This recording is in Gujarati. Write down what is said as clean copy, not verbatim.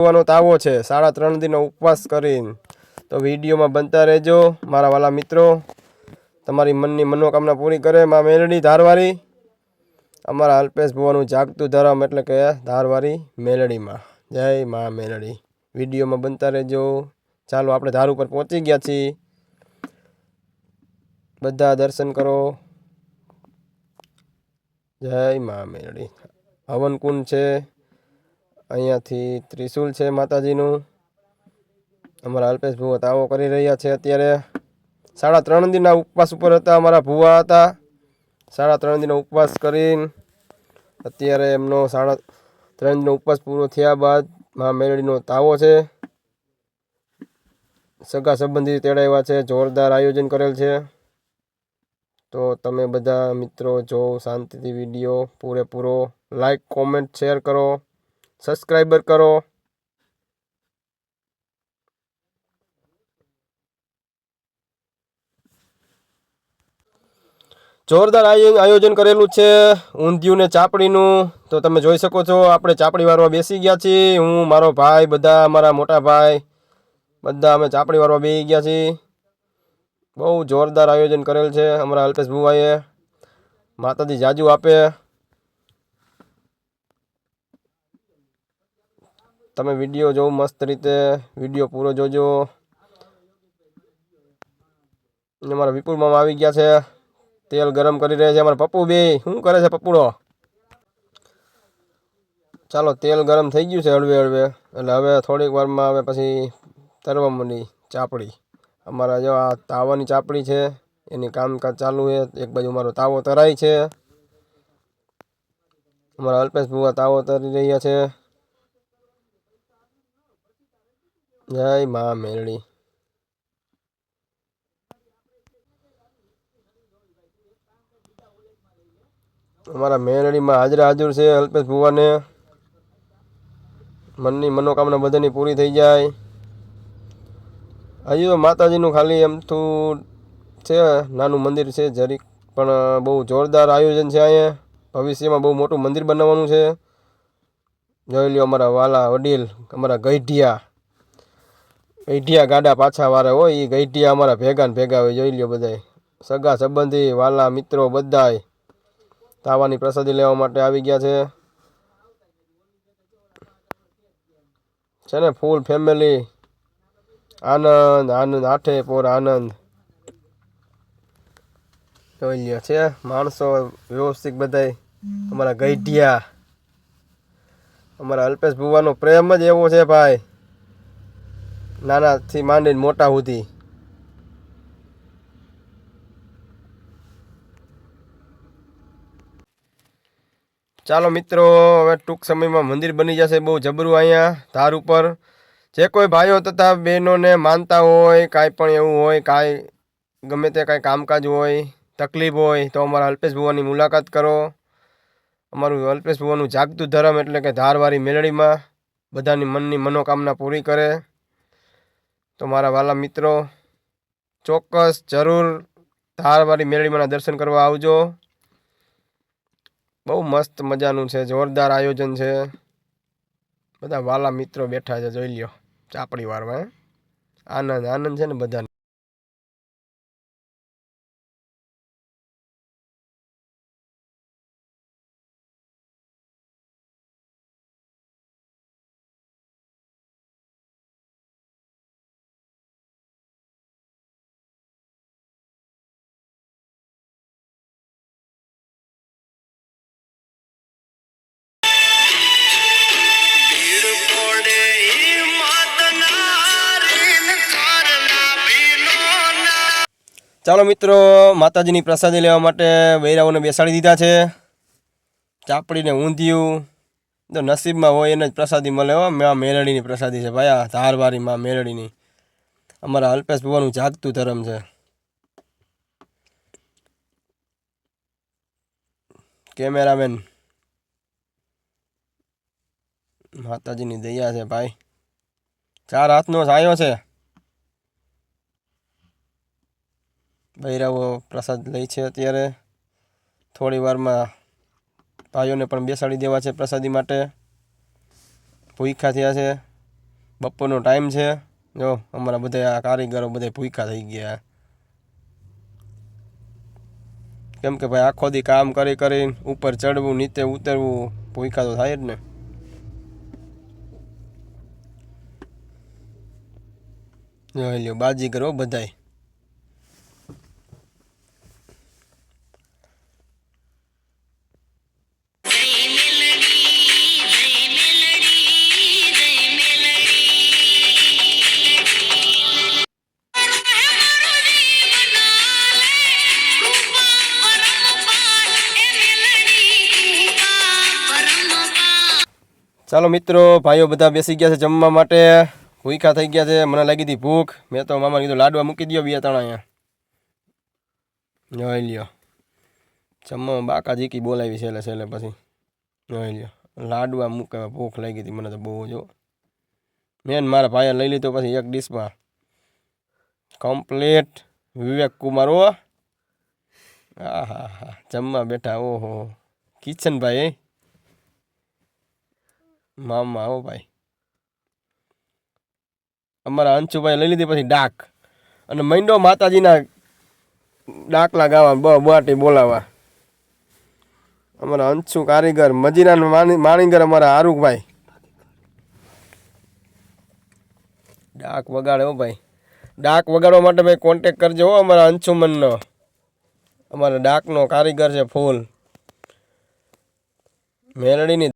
નો તાવો છે 3.5 દિનનો ઉપવાસ કરીને તો વિડીયોમાં બનતા રહેજો મારા વાલા મિત્રો તમારી મનની મનોકામના પૂરી કરે માં મેલડી ધારવારી અમારા અલ્પેશ ભુવાનું જાગતું ધરમ એટલે કે ધારવારી મેલડીમાં જય માં મેલડી વિડીયોમાં બનતા રહેજો ચાલો આપણે ધાર ઉપર પહોંચી ગયા છીએ બધા દર્શન કરો જય માં મેલડી હવન કુંડ છે અહીંયાથી ત્રિશુલ છે માતાજીનું અમારા અલ્પેશ ભુવા તાવો કરી રહ્યા છે અત્યારે 3.5 દિનના ઉપવાસ ઉપર હતા અમારા ભુવા હતા 3.5 દિનનો ઉપવાસ કરીને અત્યારે એમનો 3.5 દિનનો ઉપવાસ પૂરો થયા બાદ મા મેલડીનો તાવો છે સગા સંબંધી તેડાવ્યા છે જોરદાર આયોજન કરેલ છે તો તમે બધા મિત્રો જો શાંતિથી વિડીયો પૂરેપૂરો લાઈક કોમેન્ટ શેર કરો સબસ્ક્રાઈબર કરો જોરદાર આયોજન કરેલું છે ઊંધિયું ને ચાપડીનું તો તમે જોઈ શકો છો આપણે ચાપડી વારવા બેસી ગયા છીએ હું મારો ભાઈ બધા અમારા મોટા ભાઈ બધા અમે ચાપડી વારવા બેસી ગયા છીએ બહુ જોરદાર આયોજન કરેલ છે અમારા અલ્પેશ ભુવાએ માતાજી જાજુ આપે તમે વિડીયો જોવો મસ્ત રીતે વિડીયો પૂરો જોજો અમારા વિપુલ મામા આવી ગયા છે તેલ ગરમ કરી રહ્યા છે અમારા પપ્પુ બે શું કરે છે પપ્પુડો ચાલો તેલ ગરમ થઈ ગયું છે હળવે હળવે એટલે હવે થોડીક વારમાં હવે પછી તરવા માંડી ચાપડી અમારા જો આ તાવાની ચાપડી છે એની કામકાજ ચાલુ છે એક બાજુ મારો તાવો તરાય છે અમારા અલ્પેશ ભુવા તાવો તરી રહ્યા છે જય માં મેલડી અમારા મેલડીમાં હાજર છે અલ્પેશ ભુવાને મનની મનોકામના બધાની પૂરી થઈ જાય હજી તો માતાજીનું ખાલી એમ તો છે નાનું મંદિર છે જરીક પણ બહુ જોરદાર આયોજન છે અહીંયા ભવિષ્યમાં બહુ મોટું મંદિર બનાવવાનું છે જોઈ લ્યો અમારા વાલા વડીલ અમારા ગઈઢિયા ગાડા પાછા વારે હોય એ ગઈઢિયા અમારા ભેગા ને ભેગા હોય જોઈ લ્યો બધાય સગા સંબંધી વાલા મિત્રો બધાય તાવાની પ્રસાદી લેવા માટે આવી ગયા છે ને ફૂલ ફેમિલી આનંદ આઠે પોર આનંદ જોઈ લ્યો છે માણસો વ્યવસ્થિત બધાય અમારા ગઈઢિયા અમારા અલ્પેશ ભુવાનો પ્રેમ જ એવો છે ભાઈ નાનાથી માંડીને મોટા સુધી ચાલો મિત્રો હવે ટૂંક સમયમાં મંદિર બની જશે બહુ જબરું અહીંયા ધાર ઉપર જે કોઈ ભાઈઓ તથા બહેનોને માનતા હોય કાંઈ પણ એવું હોય કાંઈ ગમે તે કાંઈ કામકાજ હોય તકલીફ હોય તો અમારા અલ્પેશ ભુવાની મુલાકાત કરો અમારું અલ્પેશ ભુવાનું જાગતું ધરમ એટલે કે ધારવારી મેલડીમાં બધાની મનની મનોકામના પૂરી કરે તો મારા વાલા મિત્રો ચોક્કસ જરૂર ધારવારી મેલડીમાંના દર્શન કરવા આવજો બહુ મસ્ત મજાનું છે જોરદાર આયોજન છે બધા વાલા મિત્રો બેઠા છે જોઈ લ્યો ચાપડી વારવા આનંદ છે ને બધાને ચાલો મિત્રો માતાજીની પ્રસાદી લેવા માટે બૈરાઓને બેસાડી દીધા છે ચાપડીને ઊંધિયું તો નસીબમાં હોય એને જ પ્રસાદી મળે હો માં મેલડીની પ્રસાદી છે ભાઈ આ ધારવારી માં મેલડીની અમારા અલ્પેશ ભુવાનું જાગતું ધરમ છે કેમેરામેન માતાજીની દયા છે ભાઈ 4 હાથનો છાયો છે બૈરાઓ પ્રસાદ લે છે અત્યારે થોડી વારમાં ભાઈઓને પણ બેસાડી દેવા છે પ્રસાદી માટે ભૂખ્યા થયા છે બપોરનો ટાઈમ છે. જો અમારા બધા આ કારીગરો બધા ભૂખ્યા થઈ ગયા, કેમ કે ભાઈ આખો દી કામ કરી કરીને ઉપર ચડવું નીચે ઉતરવું, ભૂખ્યા તો થાય જ ને. જોઈ લ્યો બાજી કરો બધાય. ચાલો મિત્રો, ભાઈઓ બધા બેસી ગયા છે જમવા માટે, ભૂખ્યા થઈ ગયા છે. મને લાગી હતી ભૂખ, મેં તો મામાને કીધું લાડવા મૂકી દો 2-3 અહીંયા. જોઈ લ્યો જમવામાં બાકા જીકી બોલાવી છેલ્લે પછી. જોઈ લ્યો લાડવા મૂકે, ભૂખ લાગી હતી મને તો બહુ. જો મેન મારા ભાઈએ લઈ લીધો પછી એક ડીશમાં કમ્પ્લીટ. વિવેક કુમાર, ઓ હા હા હા, જમવા બેઠા. ઓહો કિચન ભાઈ, મામા હો ભાઈ. અમારા અંશુભાઈ લઈ લીધી પછી ડાક, અને મંડો માતાજીના ડાકલા ગાવા, બાટી બોલાવા. અમારા અંશુ કારીગર, મજીના માણીગર અમારા હારુકભાઈ ડાક વગાડે. હો ભાઈ, ડાક વગાડવા માટે ભાઈ કોન્ટેક કરજો હો અમારા અંશુમનનો. અમારા ડાકનો કારીગર છે ફૂલ. મેલડીની